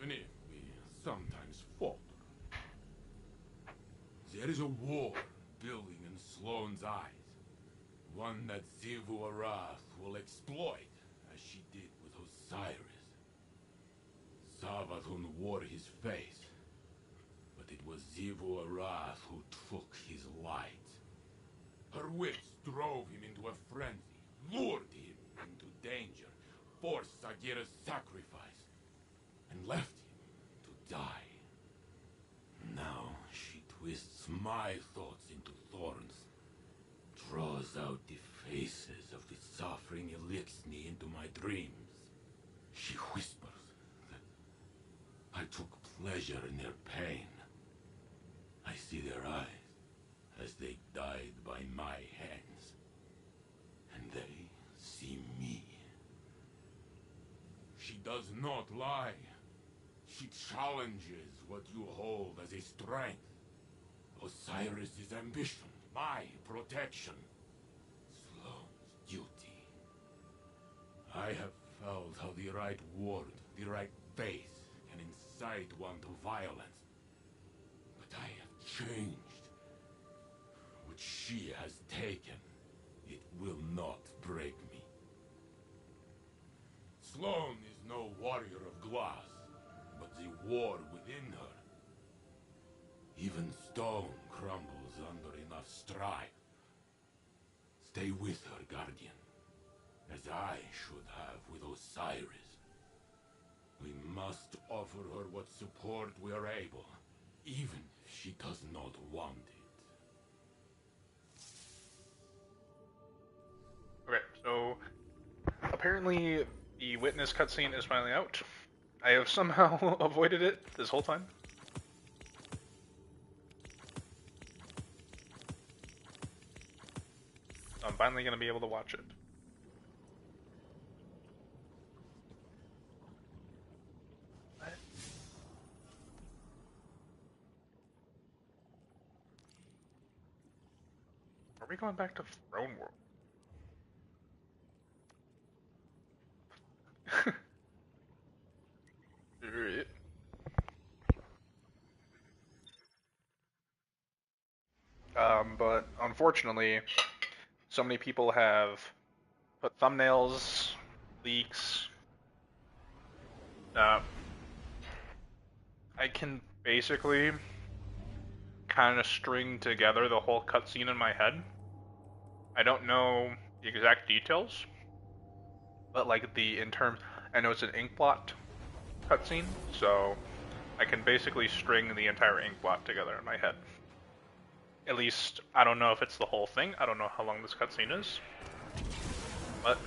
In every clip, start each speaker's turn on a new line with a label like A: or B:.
A: even if we sometimes falter. There is a war building in Sloane's eyes. One that Xivu Arath will exploit, as she did with Osiris. Savathun wore his face, but it was Xivu Arath who took his light. Her wits drove him into a frenzy, lured him into danger, forced Sagira's sacrifice, and left him to die. Now she twists my thoughts into thorns, draws out the faces of the suffering Elixni into my dreams. She whispers that I took pleasure in their pain. I see their eyes as they died by my hands, and they see me. She does not lie. She challenges what you hold as a strength. Osiris' ambition, my protection, Sloane's duty. I have felt how the right word, the right face, can incite one to violence. But I have changed. What she has taken, it will not break me. Sloane is no warrior of glass, but the war within her. Even stone crumbles under enough strife. Stay with her, Guardian, as I should have with Osiris. We must offer her what support we are able, even if she does not want it.
B: Okay, so apparently the witness cutscene is finally out. I have somehow avoided it this whole time. I'm finally going to be able to watch it. What? Are we going back to Throne World? Alright. But unfortunately, so many people have put thumbnails, leaks. I can basically kind of string together the whole cutscene in my head. I don't know the exact details, but like I know it's an inkblot cutscene, so I can basically string the entire inkblot together in my head. At least, I don't know if it's the whole thing. I don't know how long this cutscene is, but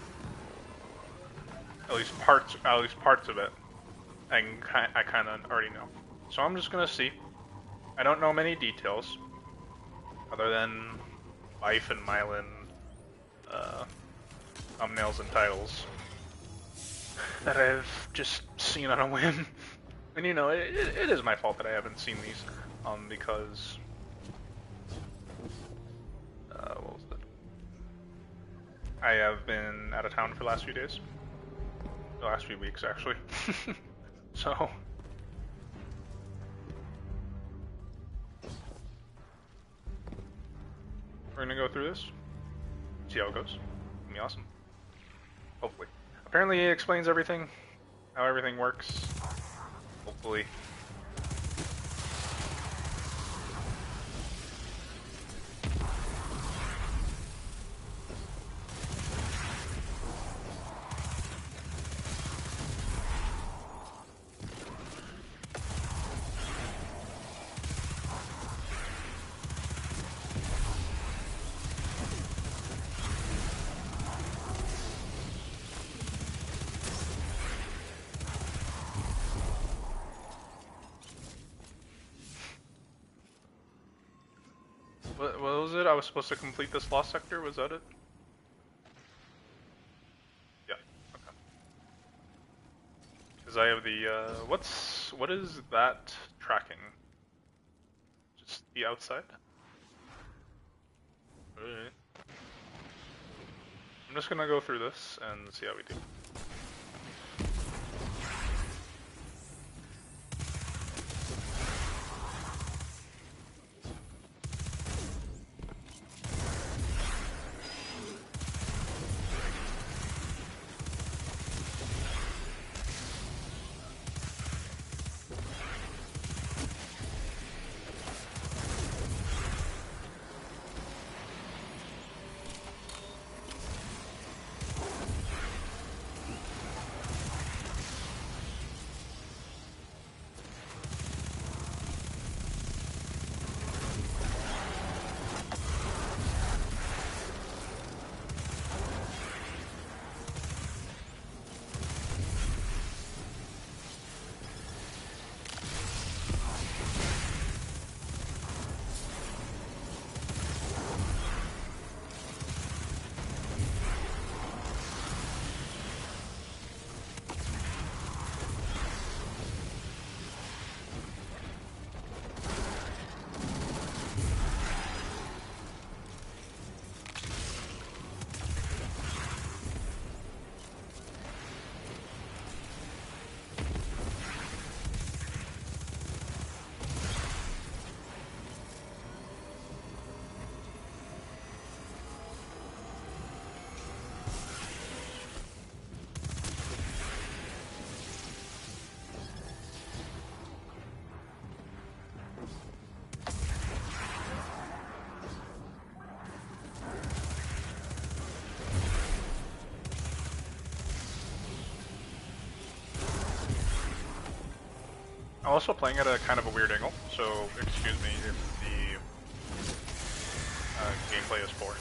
B: at least parts of it, I kind of already know. So I'm just gonna see. I don't know many details, other than Life and Myelin thumbnails and titles that I've just seen on a whim. And you know, it is my fault that I haven't seen these, because what was it? I have been out of town for the last few days. The last few weeks, actually. So we're gonna go through this, see how it goes. It'll be awesome. Hopefully. Apparently it explains everything, how everything works. Hopefully. What was it? I was supposed to complete this lost sector? Was that it? Yeah. Okay. Because I have the what is that tracking? Just the outside? Alright. I'm just gonna go through this and see how we do. I'm also playing at a kind of a weird angle, so excuse me if the gameplay is poor.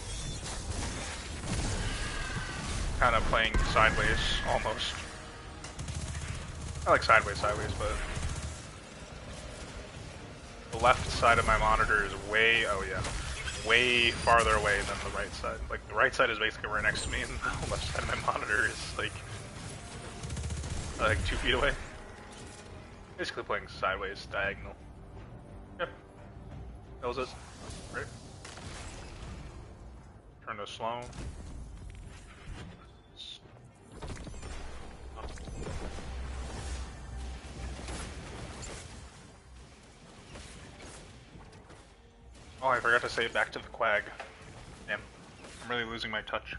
B: Kind of playing sideways, almost. I like sideways, but the left side of my monitor is way farther away than the right side. Like, the right side is basically right next to me, and the left side of my monitor is like 2 feet away. Basically playing sideways, diagonal. Yep. That was it. Right? Turn to slow. Oh, I forgot to say back to the quag. Damn. I'm really losing my touch.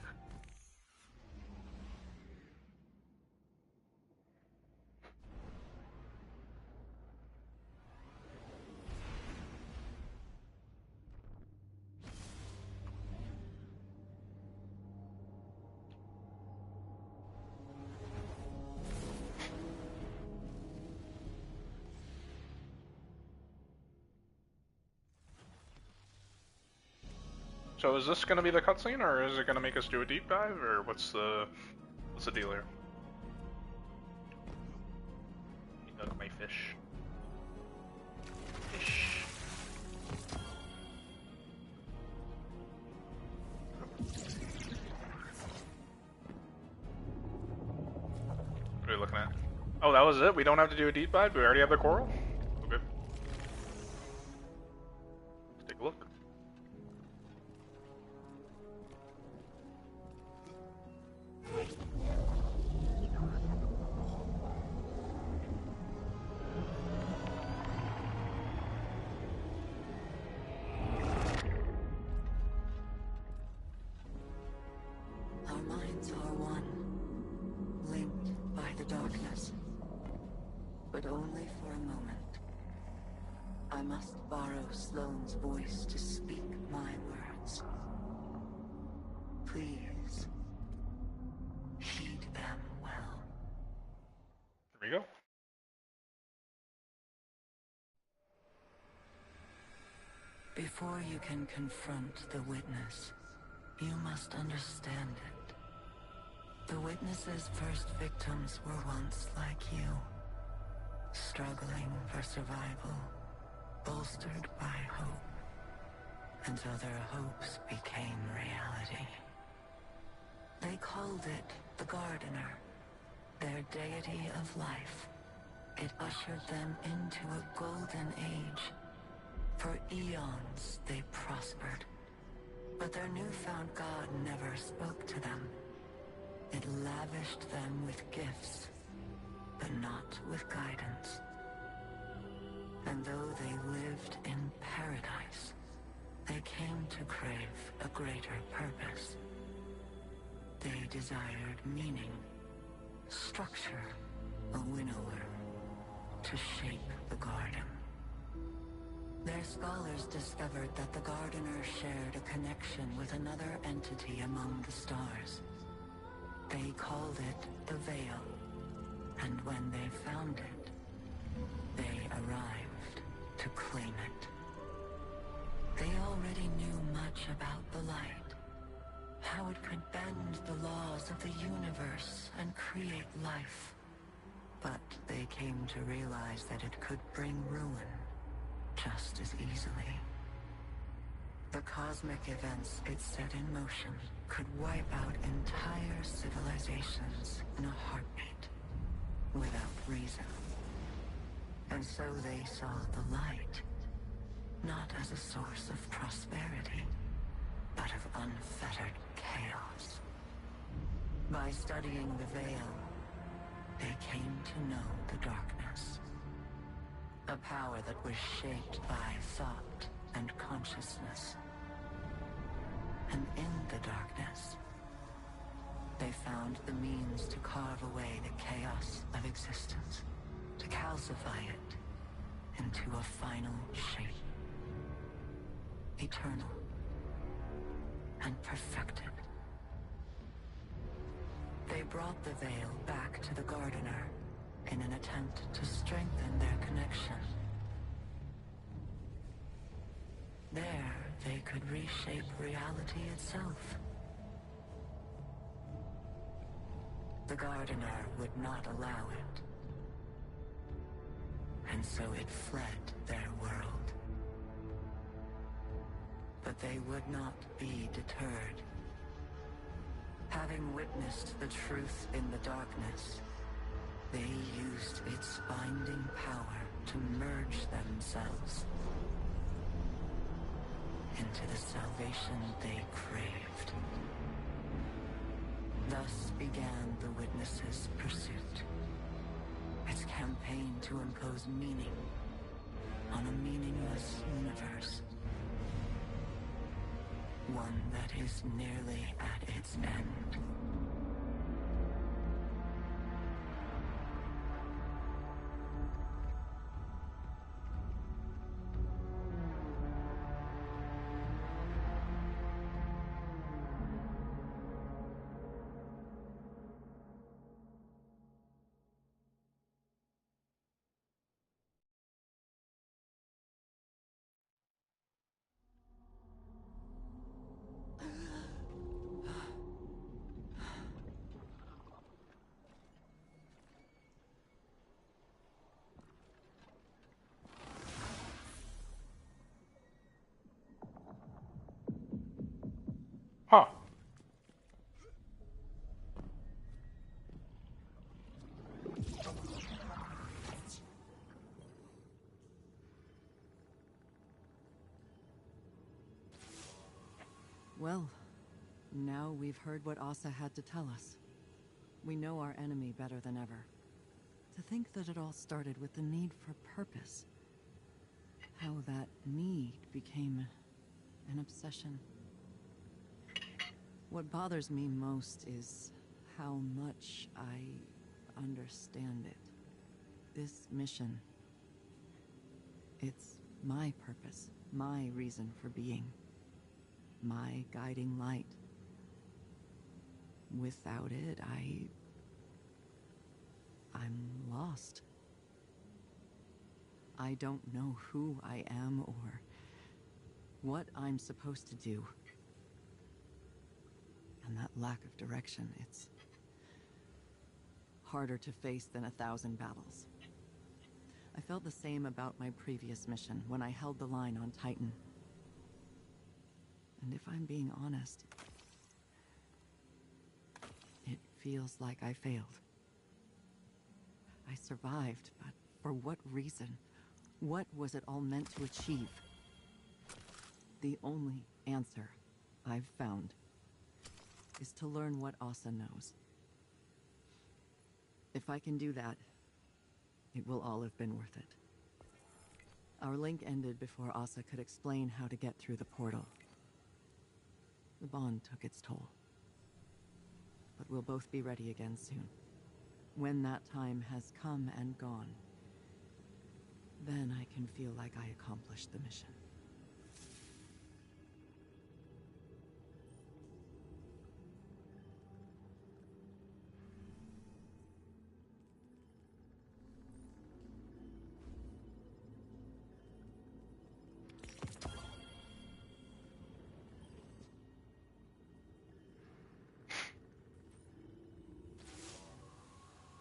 B: So is this gonna be the cutscene, or is it gonna make us do a deep dive, or what's the deal here? Look, my fish. Fish. What are we looking at? Oh, that was it? We don't have to do a deep dive? We already have the coral? Okay. Let's take a look.
C: Our minds are one, linked by the darkness, but only for a moment. I must borrow Sloane's voice to speak my words. Please, heed them well.
B: There we go.
C: Before you can confront the witness, you must understand it. The witness's first victims were once like you, struggling for survival, bolstered by hope, until their hopes became reality. They called it the Gardener, their deity of life. It ushered them into a golden age. For eons they prospered, but their newfound God never spoke to them. It lavished them with gifts, but not with guidance. And though they lived in paradise, they came to crave a greater purpose. They desired meaning, structure, a winnower, to shape the garden. Their scholars discovered that the Gardener shared a connection with another entity among the stars. They called it the Veil, and when they found it, they arrived to claim it. They already knew much about the light, how it could bend the laws of the universe and create life. But they came to realize that it could bring ruin just as easily. The cosmic events it set in motion could wipe out entire civilizations in a heartbeat, without reason. And so they saw the light, not as a source of prosperity, but of unfettered chaos. By studying the Veil, they came to know the darkness. A power that was shaped by thought and consciousness. And in the darkness, they found the means to carve away the chaos of existence, to calcify it into a final shape. Eternal and perfected. They brought the Veil back to the Gardener in an attempt to strengthen their connection there they could reshape reality itself. The Gardener would not allow it, and so it fled their world. But they would not be deterred. Having witnessed the truth in the darkness, they used its binding power to merge themselves into the salvation they craved. Thus began the Witness's pursuit. Its campaign to impose meaning on a meaningless universe. One that is nearly at its end.
B: Huh.
D: Well, now we've heard what Asa had to tell us. We know our enemy better than ever. To think that it all started with the need for purpose. How that need became an obsession. What bothers me most is how much I understand it. This mission, it's my purpose, my reason for being, my guiding light. Without it, I'm lost. I don't know who I am or what I'm supposed to do. And that lack of direction, it's harder to face than 1,000 battles. I felt the same about my previous mission when I held the line on Titan. And if I'm being honest, it feels like I failed. I survived, but for what reason? What was it all meant to achieve? The only answer I've found is to learn what Asa knows. If I can do that, it will all have been worth it. Our link ended before Asa could explain how to get through the portal. The bond took its toll. But we'll both be ready again soon. When that time has come and gone, then I can feel like I accomplished the mission.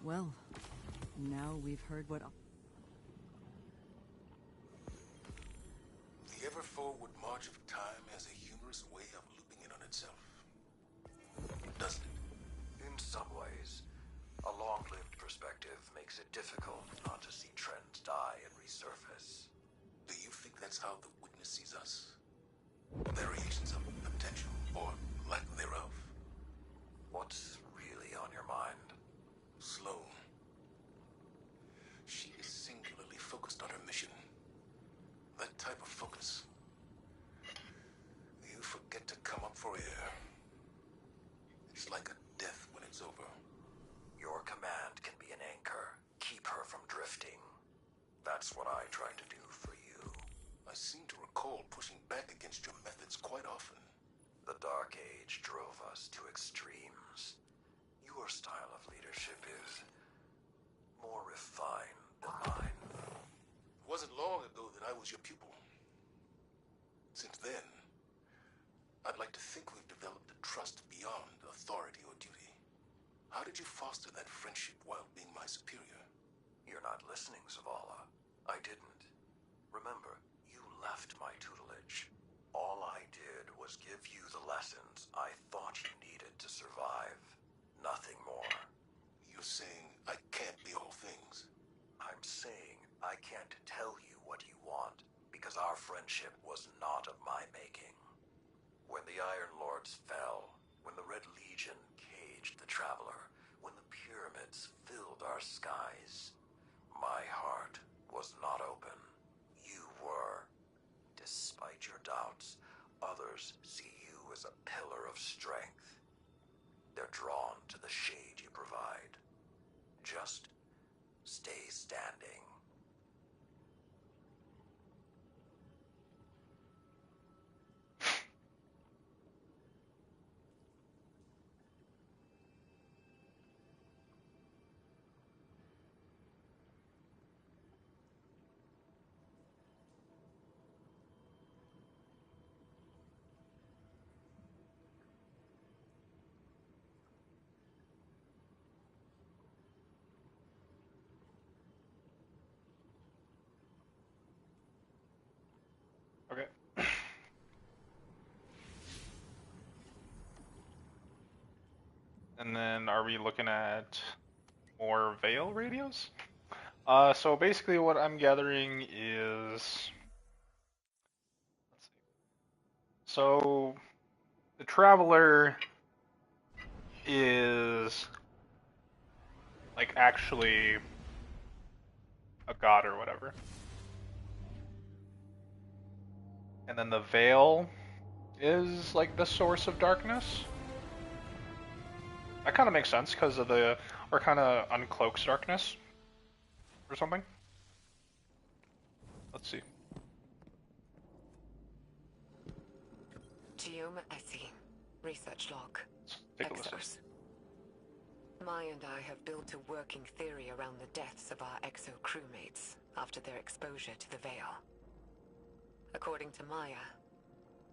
D: Well, now we've heard what...
A: The ever-forward march of time has a humorous way of looping in on itself. Doesn't it?
E: In some ways, a long-lived perspective makes it difficult not to see trends die and resurface.
A: Do you think that's how the Witness sees us? Variations of potential, or lack thereof?
E: What's really on your mind?
A: Slow. She is singularly focused on her mission. That type of focus. You forget to come up for air. It's like a death when it's over.
E: Your command can be an anchor. Keep her from drifting. That's what I try to do for you.
A: I seem to recall pushing back against your methods quite often.
E: The Dark Age drove us to extremes. Your style of leadership is more refined than mine.
A: It wasn't long ago that I was your pupil.
F: Since then, I'd like to think we've developed a trust beyond authority or duty. How did you foster that friendship while being my superior?
E: You're not listening, Zavala. I didn't. Remember, you left my tutelage. All I did was give you the lessons I thought you needed to survive. Nothing more.
F: You're saying I can't be all things?
E: I'm saying I can't tell you what you want, because our friendship was not of my making. When the Iron Lords fell, when the Red Legion caged the Traveler, when the pyramids filled our skies, my heart was not open. You were. Despite your doubts, others see you as a pillar of strength. They're drawn to the shade you provide. Just stay standing.
B: Okay. And then are we looking at more Veil radios? So basically what I'm gathering is, let's see. So the Traveler is like actually a god or whatever. And then the Veil is like the source of darkness. That kind of makes sense because of the, or kind of uncloaks darkness or something. Let's see.
G: Gioma Essie, research log.
B: Take a listen.
G: Exos. Maya and I have built a working theory around the deaths of our Exo crewmates after their exposure to the Veil. According to Maya,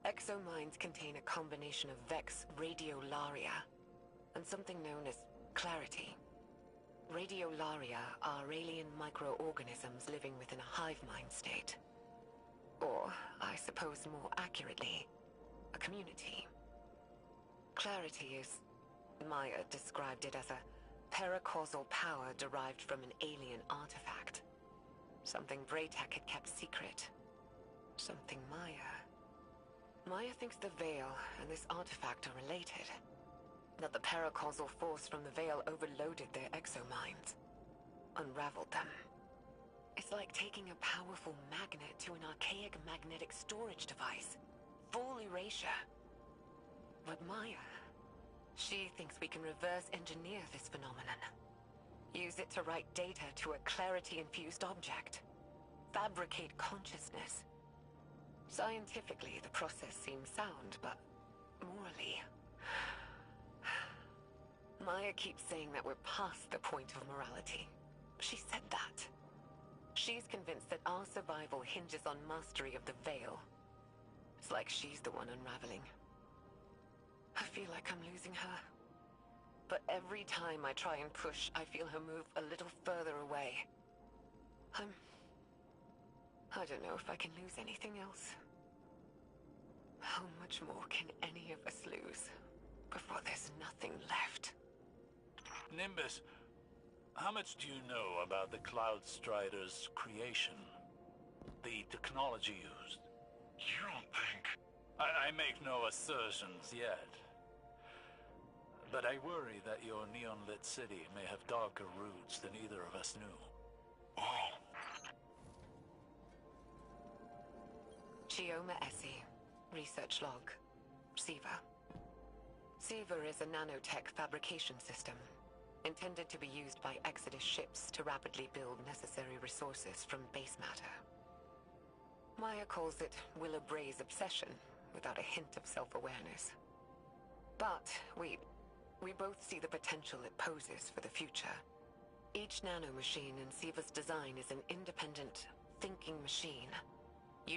G: Exo minds contain a combination of Vex radiolaria and something known as clarity. Radiolaria are alien microorganisms living within a hive mind state. Or, I suppose more accurately, a community. Clarity is, Maya described it as a paracausal power derived from an alien artifact. Something Braytech had kept secret. Something Maya thinks the Veil and this artifact are related. That the paracausal force from the Veil overloaded their exominds. Unraveled them. It's like taking a powerful magnet to an archaic magnetic storage device. Full erasure. But Maya, she thinks we can reverse engineer this phenomenon. Use it to write data to a clarity-infused object. Fabricate consciousness. Scientifically, the process seems sound, but morally... Maya keeps saying that we're past the point of morality. She said that. She's convinced that our survival hinges on mastery of the Veil. It's like she's the one unraveling. I feel like I'm losing her. But every time I try and push, I feel her move a little further away. I don't know if I can lose anything else. How much more can any of us lose before there's nothing left?
H: Nimbus, how much do you know about the Cloud Strider's creation? The technology used?
I: You don't think...
H: I make no assertions yet. But I worry that your neon-lit city may have darker roots than either of us knew.
I: Oh.
G: Gioma Essie, research log. SIVA. SIVA is a nanotech fabrication system, intended to be used by Exodus ships to rapidly build necessary resources from base matter. Maya calls it Willa Bray's obsession, without a hint of self-awareness. But we both see the potential it poses for the future. Each nanomachine in SIVA's design is an independent, thinking machine,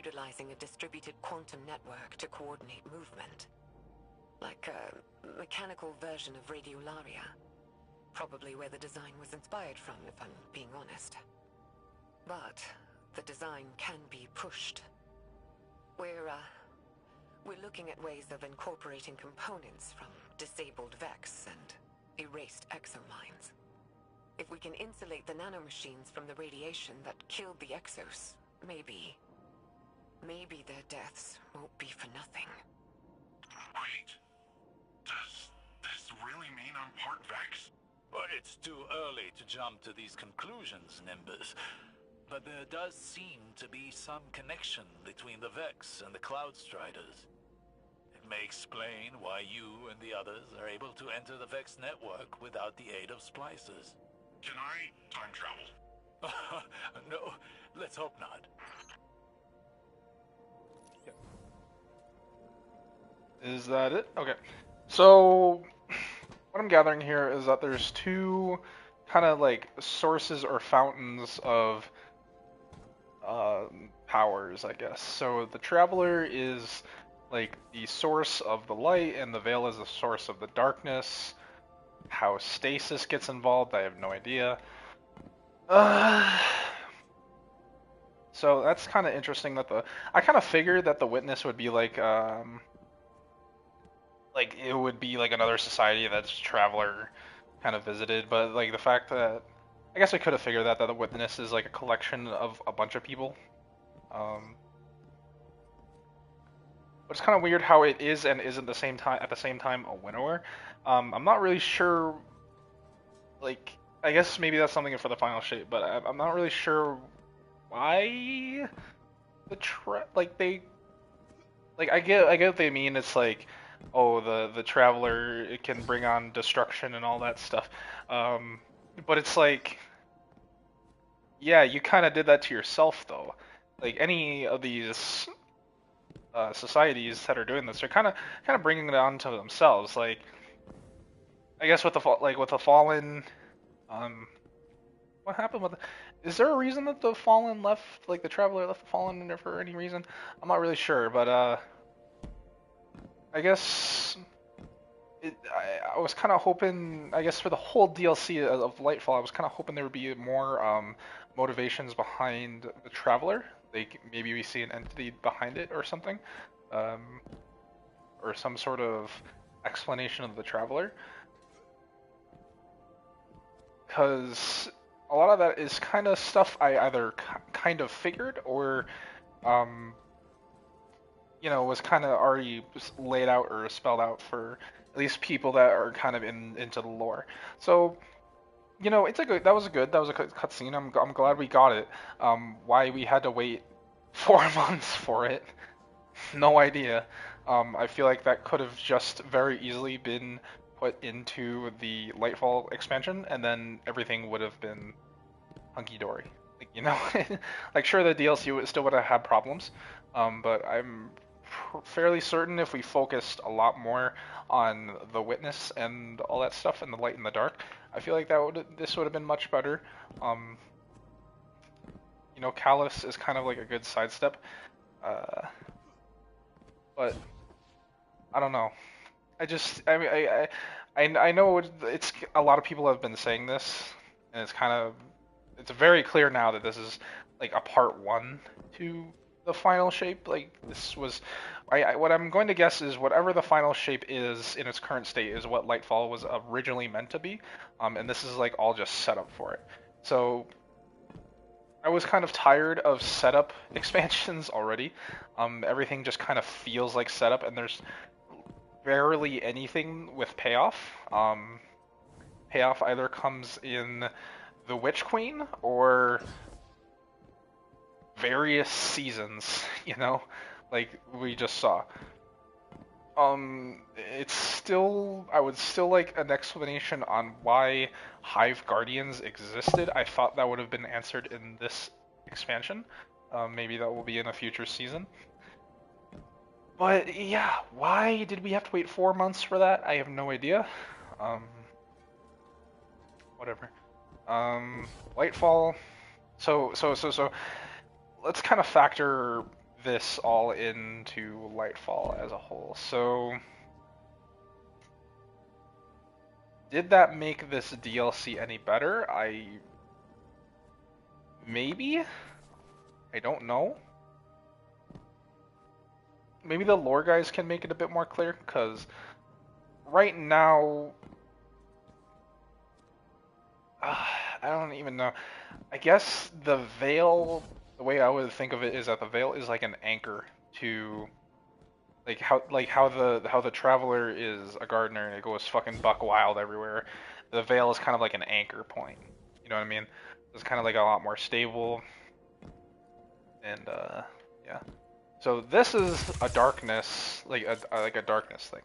G: utilizing a distributed quantum network to coordinate movement. Like a mechanical version of radiolaria. Probably where the design was inspired from, if I'm being honest. But the design can be pushed. We're looking at ways of incorporating components from disabled Vex and erased exomines. If we can insulate the nanomachines from the radiation that killed the Exos, maybe their deaths won't be for nothing.
I: Wait. Does this really mean I'm part Vex?
H: Well, it's too early to jump to these conclusions, Nimbus. But there does seem to be some connection between the Vex and the Cloud Striders. It may explain why you and the others are able to enter the Vex network without the aid of splicers.
I: Can I time travel?
H: No, let's hope not.
B: Is that it? Okay. So, what I'm gathering here is that there's two kind of like sources or fountains of powers, I guess. So the Traveler is like the source of the light, and the Veil is the source of the darkness. How Stasis gets involved, I have no idea. So that's kind of interesting that I kind of figured that the Witness would be like it would be like another society that's Traveler kind of visited, but like the fact that I guess I could have figured that the Witness is like a collection of a bunch of people. But it's kind of weird how it is and isn't at the same time a winnower. I'm not really sure. Like, I guess maybe that's something for the final shape, but I'm not really sure why I get what they mean. It's like, oh, the Traveler, it can bring on destruction and all that stuff. But it's like, yeah, you kind of did that to yourself, though. Like, any of these societies that are doing this, they're kind of bringing it on to themselves. Like, I guess with the Fallen, what happened with? Is there a reason that the Fallen left? Like, the Traveler left the Fallen for any reason? I'm not really sure, but I guess. I was kind of hoping, I guess, for the whole DLC of Lightfall, I was kind of hoping there would be more motivations behind the Traveler. Like, maybe we see an entity behind it or something. Or some sort of explanation of the Traveler. Because a lot of that is kind of stuff I either kind of figured or, was kind of already laid out or spelled out for at least people that are kind of into the lore. So, that was a good cutscene. I'm glad we got it. Why we had to wait 4 months for it, no idea. I feel like that could have just very easily been put into the Lightfall expansion, and then everything would have been hunky-dory. Like, sure, the DLC still would have had problems, but I'm fairly certain if we focused a lot more on the Witness and all that stuff, and the light and the dark, I feel like this would have been much better. Callus is kind of like a good sidestep, but I don't know. I know it's a lot of people have been saying this, and it's very clear now that this is like a part 1 to the final shape. Like, this was, what I'm going to guess is whatever the final shape is in its current state is what Lightfall was originally meant to be, and this is like all just set up for it. So I was kind of tired of setup expansions already. Everything just kind of feels like setup, and there's rarely anything with payoff. Payoff either comes in the Witch Queen or various seasons, like we just saw. It's still, I would still like an explanation on why Hive Guardians existed. I thought that would have been answered in this expansion. Maybe that will be in a future season. But yeah, why did we have to wait 4 months for that? I have no idea. Whatever. Lightfall. So let's kind of factor this all into Lightfall as a whole. So, did that make this DLC any better? Maybe? I don't know. Maybe the lore guys can make it a bit more clear, because right now, I don't even know. I guess the Veil, the way I would think of it is that the Veil is like an anchor to, how the Traveler is a gardener and it goes fucking buck wild everywhere. The Veil is kind of like an anchor point. You know what I mean? It's kind of like a lot more stable. And yeah. So this is a darkness, like a darkness thing.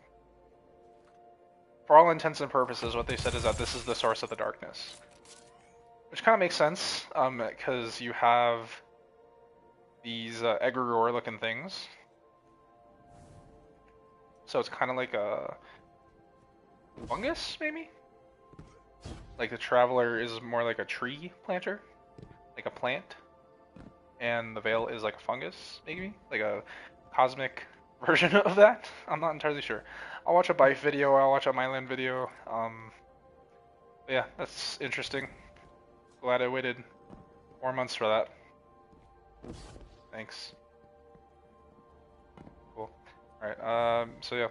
B: For all intents and purposes, what they said is that this is the source of the darkness. Which kind of makes sense, because you have these egregore-looking things. So it's kind of like a fungus, maybe? Like the Traveler is more like a tree planter, like a plant. And the Veil is like a fungus, maybe? Like a cosmic version of that? I'm not entirely sure. I'll watch a Bife video, I'll watch a Myland video. Yeah, that's interesting. Glad I waited 4 months for that. Thanks. Cool. Alright, so yeah.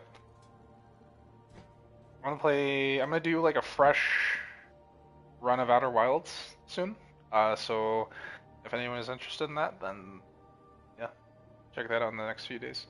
B: I'm gonna do like a fresh run of Outer Wilds soon. So if anyone is interested in that, then yeah, check that out in the next few days.